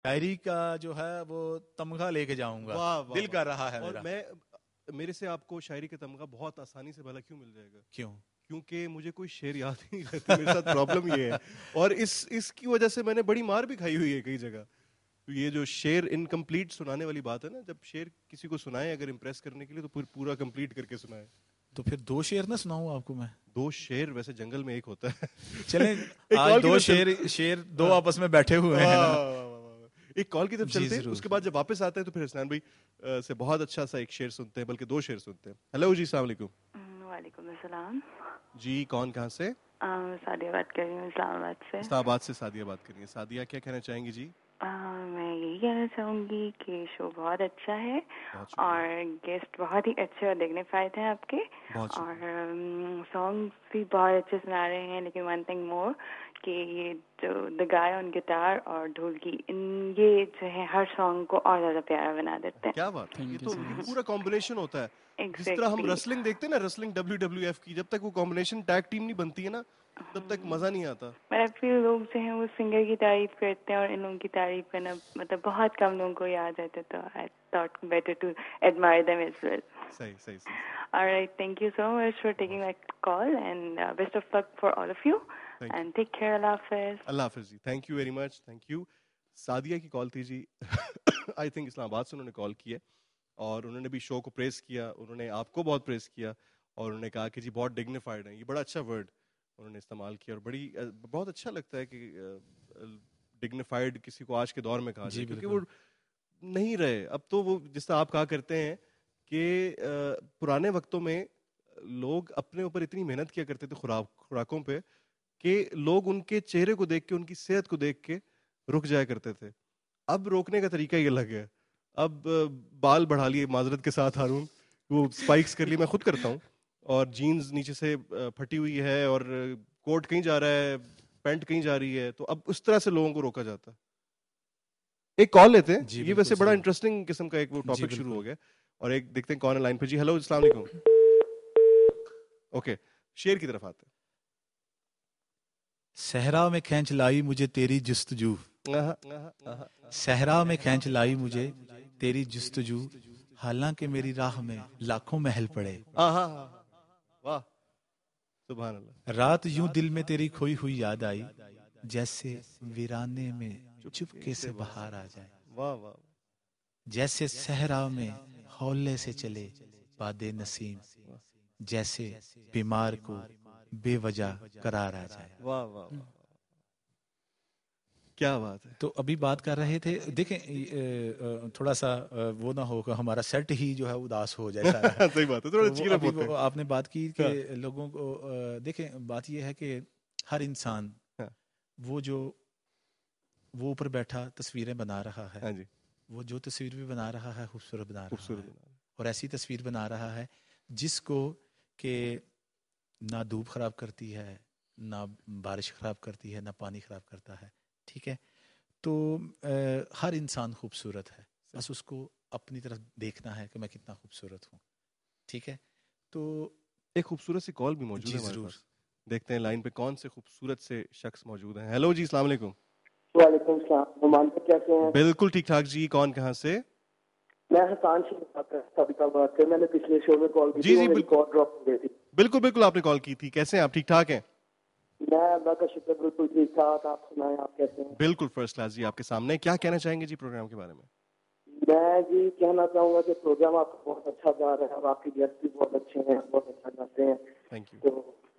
شاعری کا جو ہے وہ تمغہ لے کے جاؤں گا، دل کر رہا ہے اور میرے سے آپ کو شاعری کا تمغہ بہت آسانی سے بھلا کیوں مل جائے گا؟ کیوں؟ کیونکہ مجھے کوئی شعر یاد نہیں رہتے، میرے ساتھ پرابلم یہ ہے، اور اس کی وجہ سے میں نے بڑی مار بھی کھائی ہوئی ہے کئی جگہ. یہ جو شعر انکمپلیٹ سنانے والی بات ہے نا، جب شعر کسی کو سنائے اگر امپریس کرنے کے لیے تو پورا کمپلیٹ کر کے سنائے. تو پھر 2 شعر نہ سناؤں آپ کو میں؟ 2 شعر ویسے جنگل میں ایک ہوتا ہے. چلیں آج 2 شعر 2 آپس میں بیٹھے ہوئے ہیں نا. ایک کال کی طرف چلتے ہیں، اس کے بعد جب واپس آتے ہیں تو پھر حسنان بھائی سے بہت اچھا سا ایک شعر سنتے ہیں، بلکہ 2 شعر سنتے ہیں. ہیلو جی، السلام علیکم. وعلیکم السلام جی، کون کہاں سے؟ سعدیہ بات کر رہی ہوں اسلام آباد سے. اسلام آباد سے سعدیہ بات کر رہی ہیں. سعدیہ کیا کہنا چاہیں گی جی؟ میں یہی کہنا چاہوں گی کہ شو بہت اچھا ہے اور گیسٹ بہت ہی اچھے اور ڈگنیفائڈ ہیں آپ کے، اور سانگس بھی بہت اچھے سنا رہے ہیں. لیکن ون تھنگ مور کہ یہ جو دا گائے آن گٹار اور ڈھولکی، یہ جو ہے ہر سانگ کو اور زیادہ پیارا بنا دیتے ہیں. کیا بات ہے، یہ تو پورا کمبینیشن ہوتا ہے. جس طرح ہم رسلنگ دیکھتے ہیں نا، رسلنگ WWF کی، جب تک وہ کمبینیشن ٹیگ ٹیم نہیں بنتی ہے نا تب تک مزہ نہیں آتا. میرا فیل لوگ جو ہیں وہ سنگر کی تعریف کرتے ہیں اور ان لوگوں کی تعریف کرنا مطلب بہت کم لوگوں کو یاد رہتا، تو I thought better to admire them as well. صحیح. All right, thank you so much for taking my call and best of luck for all of you and take care. اللہ حافظ. اللہ حافظ جی، thank you very much, thank you. Sadia کی call تھی جی. I think اسلام آباد سے انہوں نے کال کی ہے اور انہوں نے بھی شو کو پریز کیا، انہوں نے آپ کو بہت پریز کیا اور انہوں نے کہا کہ جی بہت ڈگنیفائڈ ہیں. یہ بڑا اچھا ورڈ انہوں نے استعمال کیا اور بہت اچھا لگتا ہے کہ ڈگنیفائڈ کسی کو آج کے دور میں کہا جائے، کیونکہ وہ نہیں رہے اب. تو وہ جس طرح آپ کہا کرتے ہیں کہ پرانے وقتوں میں لوگ اپنے اوپر اتنی محنت کیا کرتے تھے خوراکوں پہ کہ لوگ ان کے چہرے کو دیکھ کے، ان کی صحت کو دیکھ کے رک جایا کرتے تھے. اب روکنے کا طریقہ ہی الگ ہے. اب بال بڑھا لیے، معذرت کے ساتھ ہارون، وہ اسپائکس کر لی، میں خود کرتا ہوں، اور جینز نیچے سے پھٹی ہوئی ہے اور کوٹ کہیں جا رہا ہے، پینٹ کہیں جا رہی ہے، تو اب اس طرح سے لوگوں کو روکا جاتا ہے. ایک کال لیتے ہیں جی، یہ ویسے بڑا انٹرسٹنگ قسم کا ایک وہ ٹاپک شروع ہو گیا، اور ایک دیکھتے ہیں کون ہے لائن پہ. جی ہیلو، السلام علیکم. اوکے، شعر کی طرف آتے ہیں. صحرا میں کھینچ لائی مجھے تیری جستجو، صحرا میں کھینچ لائی مجھے تیری جستجو، حالانکہ میری راہ میں لاکھوں محل پڑے. واہ سبحان اللہ. رات یوں دل میں تیری کھوئی ہوئی یاد آئی، جیسے ویرانے میں چپکے سے بہار آ جائے. واہ واہ. جیسے صحرا میں ہولے سے چلے باد نسیم، جیسے بیمار کو بے وجہ قرار آ جائے. واہ واہ کیا بات ہے. تو ابھی بات کر رہے تھے، دیکھیں تھوڑا سا وہ نہ ہو کہ ہمارا سیٹ ہی جو ہے اداس ہو جائے سارا. صحیح بات ہے، تھوڑا چیئر اپ ہوتے ہیں. آپ نے بات کی کہ لوگوں کو دیکھیں، بات یہ ہے کہ ہر انسان وہ اوپر بیٹھا تصویریں بنا رہا ہے، وہ جو تصویر بھی بنا رہا ہے خوبصورت بنا رہا ہے، اور ایسی تصویر بنا رہا ہے جس کو کہ نہ دھوپ خراب کرتی ہے، نہ بارش خراب کرتی ہے، نہ پانی خراب کرتا ہے. ٹھیک ہے، تو ہر انسان خوبصورت ہے، بس اس کو اپنی طرف دیکھنا ہے کہ میں کتنا خوبصورت ہوں. ٹھیک ہے، تو ایک خوبصورت سی کال بھی موجود ہے ہمارے پاس. دیکھتے ہیں لائن پہ کون سے خوبصورت سے شخص موجود ہیں. ہیلو جی، السلام علیکم. وعلیکم السلام. نعمان بھائی کیسے ہیں؟ بالکل ٹھیک ٹھاک جی. کون کہاں سے؟ میں حسان سے بات کر، میں نے پچھلے شو میں کال کی تھی، میری کال ڈراپ ہو گئی تھی. بالکل آپ نے کال کی تھی. کیسے ہیں آپ؟ ٹھیک ٹھاک ہیں؟ میں اللہ کا شکر بالکل ٹھیک ٹھاک. آپ سنائیں، آپ کیسے ہیں؟ بالکل فرسٹ کلاس جی. آپ کے سامنے کیا کہنا چاہیں گے جی پروگرام کے بارے میں؟ میں جی کہنا چاہوں گا کہ پروگرام آپ کا بہت اچھا جا رہا ہے اور آپ کے گیسٹ بھی بہت اچھے ہیں، بہت اچھا گاتے ہیں. Thank you. تو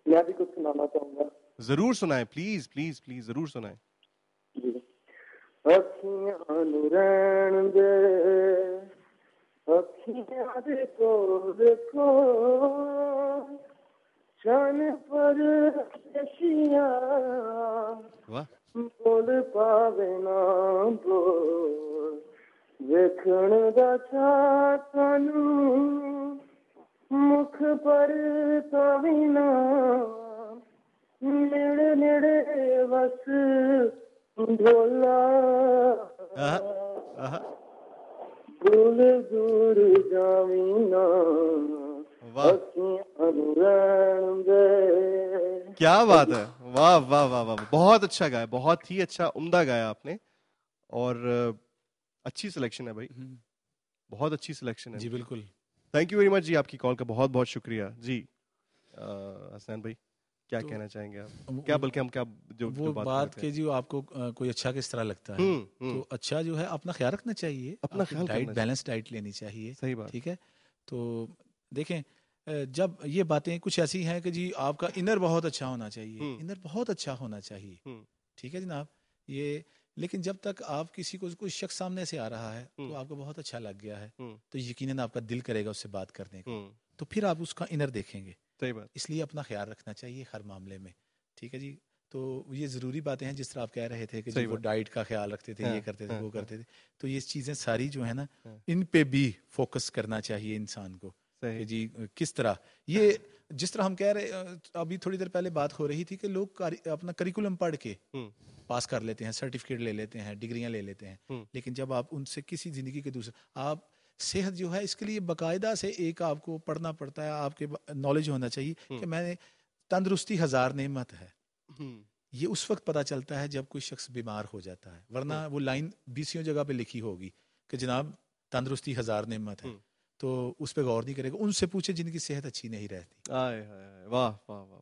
میں بھی کچھ سنانا چاہوں گا. ضرور سنائیں، پلیز پلیز پلیز ضرور سنائیں. جی. اکھیاں نوں رہن دے، اکھیاں دے کول چن پر رشیاں بول پاوے نا بول، ویکھن دا چاہ تانوں مکھ پر تاوی نا، نیڑے نیڑے بس ڈھولا دور دور جاویں نا. کیا بات ہے، واہ واہ واہ واہ، بہت اچھا گایا، بہت ہی اچھا عمدہ گایا آپ نے. اور اچھی سلیکشن ہے بھائی, بہت اچھی سلیکشن ہے. جی بالکل, تھینک یو ویری مچ جی, آپ کی کال کا بہت بہت شکریہ جی. حسنین بھائی کیا کہنا چاہیں گے آپ؟ کیا بلکہ ہم کیا جو بات کہ جو آپ کو کوئی اچھا کس طرح لگتا ہے, تو اچھا جو ہے اپنا خیال رکھنا چاہیے, اپنا خیال ڈائٹ بیلنس ڈائٹ لینی چاہیے. صحیح بات, ٹھیک ہے. تو دیکھیں جب یہ باتیں کچھ ایسی ہیں کہ جی آپ کا انر بہت اچھا ہونا چاہیے, انر بہت اچھا ہونا چاہیے, ٹھیک ہے جناب. یہ لیکن جب تک آپ کسی کو کوئی شخص سامنے سے آ رہا ہے تو آپ کو بہت اچھا لگ گیا ہے, تو یقیناً آپ کا دل کرے گا اس سے بات کرنے کا, تو پھر آپ اس کا انر دیکھیں گے. صحیح بات. اس لیے اپنا خیال رکھنا چاہیے ہر معاملے میں. ٹھیک ہے جی. تو یہ ضروری باتیں ہیں جس طرح آپ کہہ رہے تھے کہ وہ ڈائٹ کا خیال رکھتے تھے, یہ کرتے تھے, وہ کرتے تھے, تو یہ چیزیں ساری جو ہے نا ان پہ بھی فوکس کرنا چاہیے انسان کو کہ جی کس طرح یہ جس طرح ہم کہہ رہے ابھی تھوڑی دیر پہلے بات ہو رہی تھی کہ لوگ اپنا کریکولم پڑھ کے پاس کر لیتے ہیں, سرٹیفکیٹ لے لیتے ہیں, ڈگریاں لے لیتے ہیں, لیکن جب آپ ان سے کسی زندگی کے دوسرے آپ صحت جو ہے اس کے لیے باقاعدہ سے ایک آپ کو پڑھنا پڑتا ہے, آپ کے نالج ہونا چاہیے کہ میں نے تندرستی 1000 نعمت ہے. یہ اس وقت پتہ چلتا ہے جب کوئی شخص بیمار ہو جاتا ہے, ورنہ وہ لائن 20 جگہ پہ لکھی ہوگی کہ جناب تندرستی 1000 نعمت ہے, تو اس پہ غور نہیں کرے گا. ان سے پوچھے جن کی صحت اچھی نہیں رہتی. واہ واہ واہ.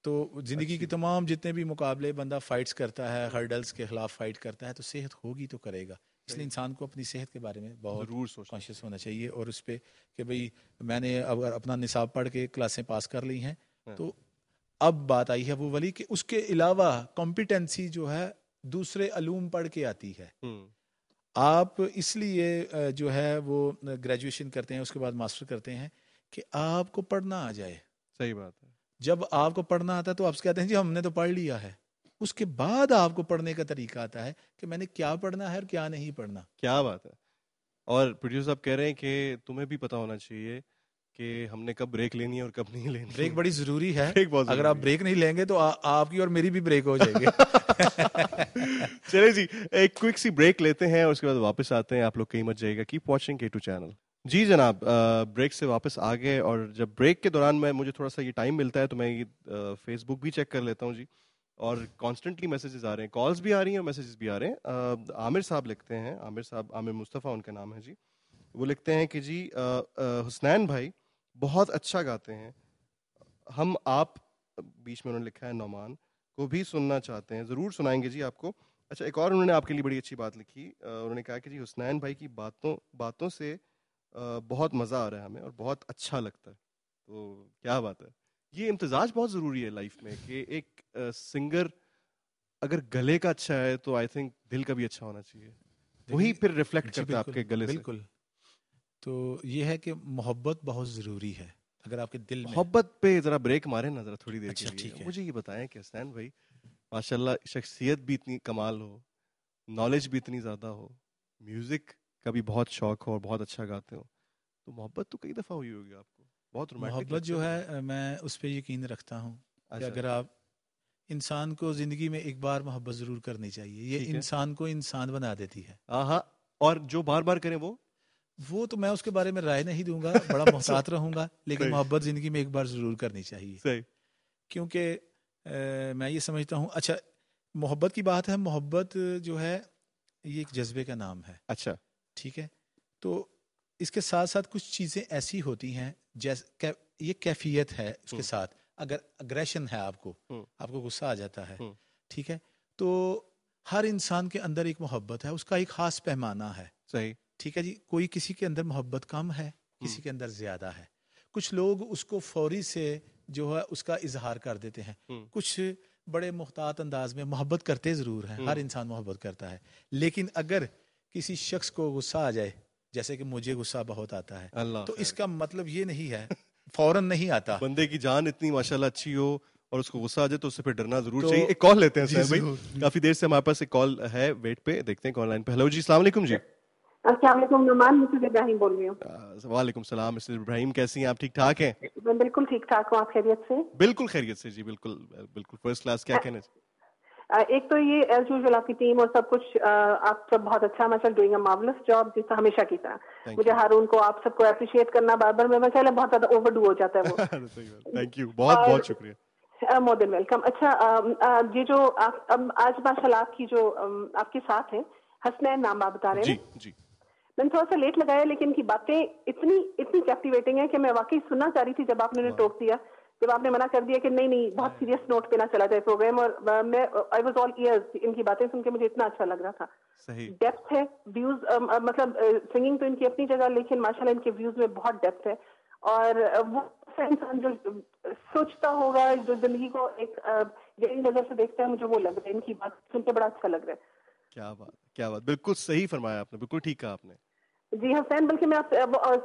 تو زندگی کی تمام جتنے بھی مقابلے بندہ فائٹس کرتا ہے, ہرڈلز کے خلاف فائٹ کرتا ہے, تو صحت ہوگی تو کرے گا. اس لیے انسان کو اپنی صحت کے بارے میں بہت کانشیس ہونا چاہیے, اور اس پہ کہ بھئی میں نے اگر اپنا نصاب پڑھ کے کلاسیں پاس کر لی ہیں, تو اب بات آئی ہے وہ والی کہ اس کے علاوہ کمپیٹنسی جو ہے دوسرے علوم پڑھ کے آتی ہے. آپ اس لیے جو ہے وہ گریجویشن کرتے ہیں, اس کے بعد ماسٹر کرتے ہیں کہ آپ کو پڑھنا آ جائے. صحیح بات ہے. جب جب آپ کو پڑھنا آتا ہے تو آپ سے کہتے ہیں جی ہم نے تو پڑھ لیا ہے. اس کے بعد آپ کو پڑھنے کا طریقہ آتا ہے کہ میں نے کیا پڑھنا ہے اور کیا نہیں پڑھنا. کیا بات ہے. اور پروڈیوسر صاحب کہہ رہے ہیں کہ تمہیں بھی پتا ہونا چاہیے کہ ہم نے کب بریک لینی ہے اور کب نہیں لینی. بریک بڑی ضروری ہے. اگر آپ بریک نہیں لیں گے تو آپ کی اور میری بھی بریک ہو جائے گی. چلے جی ایک کوئک سی بریک لیتے ہیں اور اس کے بعد واپس آتے ہیں. آپ لوگ کہیں مت جائے گا, کیپ واچنگ K2 چینل. جی جناب, بریک سے واپس آ گئے, اور جب بریک کے دوران مجھے تھوڑا سا یہ ٹائم ملتا ہے تو میں یہ فیس بک بھی چیک کر لیتا ہوں جی, اور کانسٹنٹلی میسیجز آ رے ہیں, کالز بھی آ رہی ہیں اور میسیجز بھی آ رہے ہیں. عامر صاحب لکھتے ہیں, عامر مصطفیٰ ان کا نام ہے جی. وہ لکھتے ہیں کہ جی حسنین بھائی بہت اچھا گاتے ہیں, ہم آپ بیچ میں انہوں نے لکھا ہے نعمان کو بھی سننا چاہتے ہیں, ضرور سنائیں گے جی آپ کو. اچھا ایک اور انہوں نے آپ کے لیے بڑی اچھی بات لکھی, انہوں نے کہا کہ جی حسنین بھائی کی باتوں سے بہت مزہ آ رہا ہے ہمیں اور بہت اچھا لگتا ہے. تو کیا بات ہے, یہ امتزاج بہت ضروری ہے لائف میں کہ ایک سنگر اگر گلے کا اچھا ہے تو آئی تھنک دل کا بھی اچھا ہونا چاہیے, وہی پھر ریفلیکٹ کرتا ہے آپ کے گلے سے. بالکل. تو یہ ہے کہ محبت بہت ضروری ہے. اگر آپ کے دل میں محبت پہ ذرا بریک مارے نا ذرا تھوڑی دیر کے لیے. ٹھیک ہے. مجھے یہ بتائیں کہ حسنین بھائی ماشاءاللہ شخصیت بھی اتنی کمال ہو, نالج بھی اتنی زیادہ ہو, میوزک کا بھی بہت شوق ہو اور بہت اچھا گاتے ہو, تو محبت تو کئی دفعہ ہوئی ہوگی آپ کو, بہت رومانٹک. محبت جو ہے میں اس پہ یقین رکھتا ہوں کہ اگر آپ انسان کو زندگی میں ایک بار محبت ضرور کرنی چاہیے. یہ انسان کو انسان بنا دیتی ہے. اور جو بار بار کریں وہ تو میں اس کے بارے میں رائے نہیں دوں گا, بڑا محتاط رہوں گا, لیکن محبت زندگی میں ایک بار ضرور کرنی چاہیے. صحیح. کیونکہ میں یہ سمجھتا ہوں, اچھا محبت کی بات ہے, محبت جو ہے یہ ایک جذبے کا نام ہے. اچھا ٹھیک ہے. تو اس کے ساتھ ساتھ کچھ چیزیں ایسی ہوتی ہیں جیسے یہ کیفیت ہے اس کے ساتھ. اگر اگریشن ہے آپ کو غصہ آ جاتا ہے, ٹھیک ہے, تو ہر انسان کے اندر ایک محبت ہے, اس کا ایک خاص پیمانہ ہے. صحیح. ٹھیک ہے جی. کوئی کسی کے اندر محبت کم ہے, کسی کے اندر زیادہ ہے. کچھ لوگ اس کو فوری سے جو ہے اس کا اظہار کر دیتے ہیں, کچھ بڑے محتاط انداز میں محبت کرتے ضرور ہیں. ہر انسان محبت کرتا ہے, لیکن اگر کسی شخص کو غصہ آ جائے, جیسے کہ مجھے غصہ بہت آتا ہے, تو اس کا مطلب یہ نہیں ہے فوراً نہیں آتا. بندے کی جان اتنی ماشاءاللہ اچھی ہو اور اس کو غصہ آ جائے تو اس سے پھر ڈرنا ضرور چاہیے. ایک کال لیتے ہیں سر بھائی, کافی دیر سے ہمارے پاس ایک کال ہے ویٹ پہ, دیکھتے ہیں کال لائن پہ. ہیلو جی, السلام علیکم جی. السلام علیکم نعمان, مسز ابراہیم بول رہی ہوں. وعلیکم السلام مسز ابراہیم, کیسی ہیں آپ؟ ٹھیک ٹھاک ہیں؟ میں بالکل ٹھیک ٹھاک ہوں, آپ خیریت سے؟ بالکل خیریت سے جی, بالکل بالکل فرسٹ کلاس. کیا کہنا چاہیے؟ ایک تو یہ ایز یوزول آپ کی ٹیم اور سب کچھ آپ سب بہت اچھا ماشاءاللہ ڈوئنگ اے مارولس جاب جیسا ہمیشہ کی طرح. مجھے ہارون کو آپ سب کو اپریشیٹ کرنا بار بار میں ماشاءاللہ بہت زیادہ اوور ڈو ہو جاتا ہے وہ. تھینک یو, بہت بہت شکریہ. مور دین ویلکم. اچھا یہ جو آج ماشاءاللہ آپ کی جو آپ کے ساتھ ہیں حسنین نام آپ بتا رہے ہیں. جی میں نے تھوڑا سا لیٹ لگایا لیکن ان کی باتیں اتنی کیپٹیویٹنگ ہے کہ میں واقعی سننا چاہ رہی تھی جب آپ نے ٹوک دیا, جب آپ نے منع کر دیا کہ نہیں بہت سیریس نوٹ پہ نہ چلا جائے پروگرام, اور میں آئی واز آل ایئرز. ان کی باتیں سن کے مجھے اتنا اچھا لگ رہا تھا. ڈیپتھ ہے ویوز, مطلب سنگنگ تو ان کی اپنی جگہ لیکن ماشاءاللہ ان کے ویوز میں بہت ڈیپتھ ہے. اور وہ انسان جو سوچتا ہوگا, جو زندگی کو ایک گہری نظر سے دیکھتا ہے, مجھے وہ لگ رہا ہے. ان کی بات سن کے بڑا اچھا لگ رہا ہے. کیا بات, بالکل صحیح فرمایا آپ نے, بالکل ٹھیک کہا آپ نے. جی حسین, بلکہ میں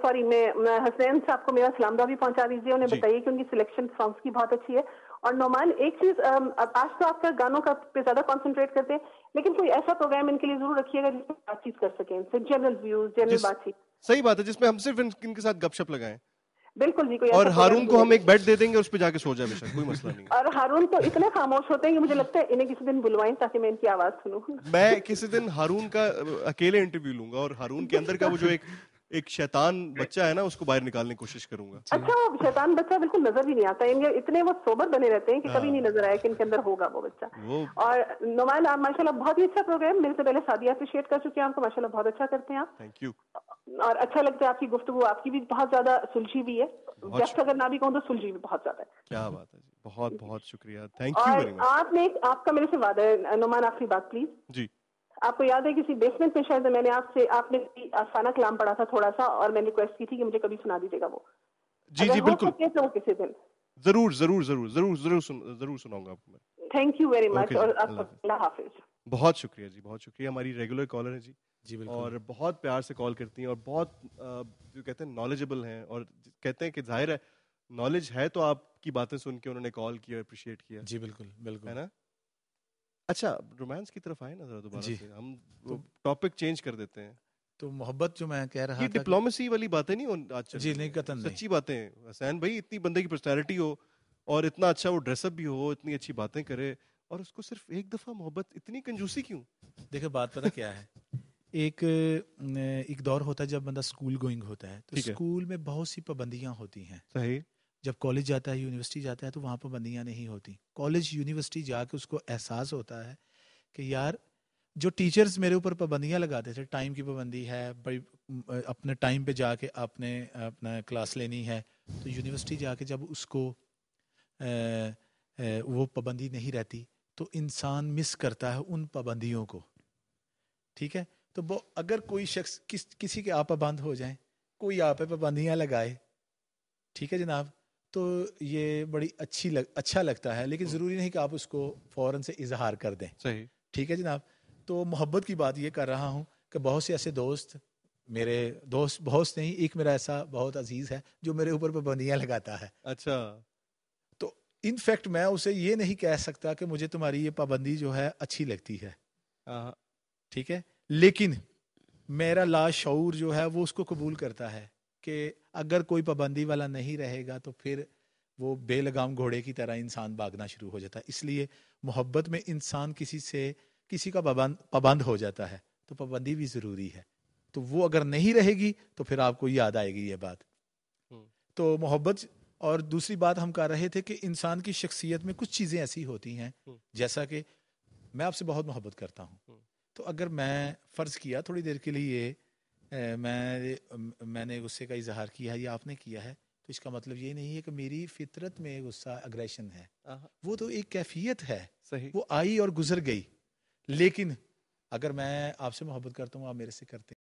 سوری میں حسین صاحب کو میرا سلام دعا بھی پہنچا دیجیے. انہیں بتائیے کہ ان کی سلیکشن سانگس کی بہت اچھی ہے. اور نعمان ایک چیز, آج تو آپ کا گانوں کا پہ زیادہ کانسنٹریٹ کرتے ہیں, لیکن کوئی ایسا پروگرام ان کے لیے ضرور رکھیے گا جس میں بات چیت کر سکیں, جنرل ویوز, جنرل بات چیت. صحیح بات ہے, جس میں ہم صرف ان کے ساتھ گپ شپ لگائیں. بالکل جی. کوئی اور ہارون کو ہم ایک بیڈ دے دیں گے, اس پہ جا کے سو جائے بے شک, کوئی مسئلہ نہیں. اور ہارون تو اتنے خاموش ہوتے ہیں کہ مجھے لگتا ہے انہیں کسی دن بلوائیں تاکہ میں ان کی آواز سنوں. میں کسی دن ہارون کا اکیلے انٹرویو لوں گا, اور ہارون کے اندر کا وہ جو ایک شیطان بچہ ہے نا, اس کو باہر نکالنے کی کوشش کروں گا. اچھا, وہ شیطان بچہ بالکل نظر بھی نہیں آتا. اتنے وہ سوبر بنے رہتے ہیں کہ کبھی نہیں نظر آیا کہ ان کے اندر ہوگا وہ بچہ. اور نعمان, آپ ماشاءاللہ بہت ہی اچھا پروگرام. میرے سے پہلے سعدیہ اپریشیٹ کر چکے ہیں آپ کو, ماشاءاللہ بہت اچھا کرتے ہیں آپ. Thank you. اور اچھا لگتا ہے آپ کی گفتگو, آپ کی بھی بہت زیادہ سلجھی بھی ہے. ڈیپتھ اگر نہ بھی کہوں تو سلجھی بھی بہت زیادہ ہے. کیا بات ہے جی, بہت بہت شکریہ, تھینک یو ویری مچ. آپ نے آپ کا میرے سے وعدہ ہے نعمان, آخری بات پلیز. جی. آپ کو یاد ہے کسی بیسمنٹ میں شاید میں نے آپ نے آسانہ کلام پڑھا تھا تھوڑا سا, اور میں نے ریکویسٹ کی تھی کہ مجھے کبھی سنا دیجیے گا وہ. جی بالکل, کسی دن ضرور سناؤں گا آپ کو میں. تھینک یو ویری مچ, اور اللہ حافظ. بہت شکریہ جی, بہت شکریہ. ہماری ریگولر کالر ہیں جی, اور بہت پیار سے کال کرتی ہیں, اور بہت جو کہتے ہیں نالجبل ہیں, اور کہتے ہیں کہ ظاہر ہے نالج ہے تو آپ کی باتیں سن کے انہوں نے کال کیا, اپریشیٹ کیا. جی بالکل, ہے نا. اچھا, رومانس کی طرف آئے نا ذرا دوبارہ سے, ہم ٹاپک چینج کر دیتے ہیں. تو محبت جو میں کہہ رہا تھا, یہ ڈپلومیسی والی باتیں نہیں آج جی نہیں, قطعاً نہیں, سچی باتیں. حسین بھائی, اتنی بندے کی پرسنالٹی ہو, اور اتنا اچھا وہ ڈریس اپ بھی ہو, اتنی اچھی باتیں کرے, اور اس کو صرف ایک دفعہ محبت, اتنی کنجوسی کیوں؟ دیکھیں بات پتہ کیا ہے, ایک دور ہوتا ہے جب بندہ اسکول گوئنگ ہوتا ہے, تو اسکول میں بہت سی پابندیاں ہوتی ہیں. صحیح. جب کالج جاتا ہے, یونیورسٹی جاتا ہے, تو وہاں پابندیاں نہیں ہوتی. کالج یونیورسٹی جا کے اس کو احساس ہوتا ہے کہ یار جو ٹیچرز میرے اوپر پابندیاں لگاتے تھے, ٹائم کی پابندی ہے بھائی, اپنے ٹائم پہ جا کے آپ نے اپنا کلاس لینی ہے, تو یونیورسٹی جا کے جب اس کو وہ پابندی نہیں رہتی, تو انسان مس کرتا ہے ان پابندیوں کو. ٹھیک ہے, تو اگر کوئی شخص کسی کے آپ پابند ہو جائیں, کوئی آپ پہ پابندیاں لگائے, ٹھیک ہے جناب, تو یہ بڑی اچھا لگتا ہے, لیکن ضروری نہیں کہ آپ اس کو فوراً سے اظہار کر دیں. صحیح. ٹھیک ہے جناب. تو محبت کی بات یہ کر رہا ہوں کہ بہت سے ایسے میرے دوست بہت نہیں, ایک میرا ایسا بہت عزیز ہے جو میرے اوپر پابندیاں لگاتا ہے. اچھا. تو ان فیکٹ میں اسے یہ نہیں کہہ سکتا کہ مجھے تمہاری یہ پابندی جو ہے اچھی لگتی ہے, ٹھیک ہے, لیکن میرا لاشعور جو ہے وہ اس کو قبول کرتا ہے کہ اگر کوئی پابندی والا نہیں رہے گا تو پھر وہ بے لگام گھوڑے کی طرح انسان بھاگنا شروع ہو جاتا ہے. اس لیے محبت میں انسان کسی کا پابند ہو جاتا ہے, تو پابندی بھی ضروری ہے. تو وہ اگر نہیں رہے گی تو پھر آپ کو یاد آئے گی یہ بات. تو محبت, اور دوسری بات ہم کر رہے تھے کہ انسان کی شخصیت میں کچھ چیزیں ایسی ہوتی ہیں, جیسا کہ میں آپ سے بہت محبت کرتا ہوں, تو اگر میں فرض کیا تھوڑی دیر کے لیے میں نے غصے کا اظہار کیا ہے یا آپ نے کیا ہے, تو اس کا مطلب یہ نہیں ہے کہ میری فطرت میں غصہ اگریشن ہے. وہ تو ایک کیفیت ہے, وہ آئی اور گزر گئی. لیکن اگر میں آپ سے محبت کرتا ہوں, آپ میرے سے کرتے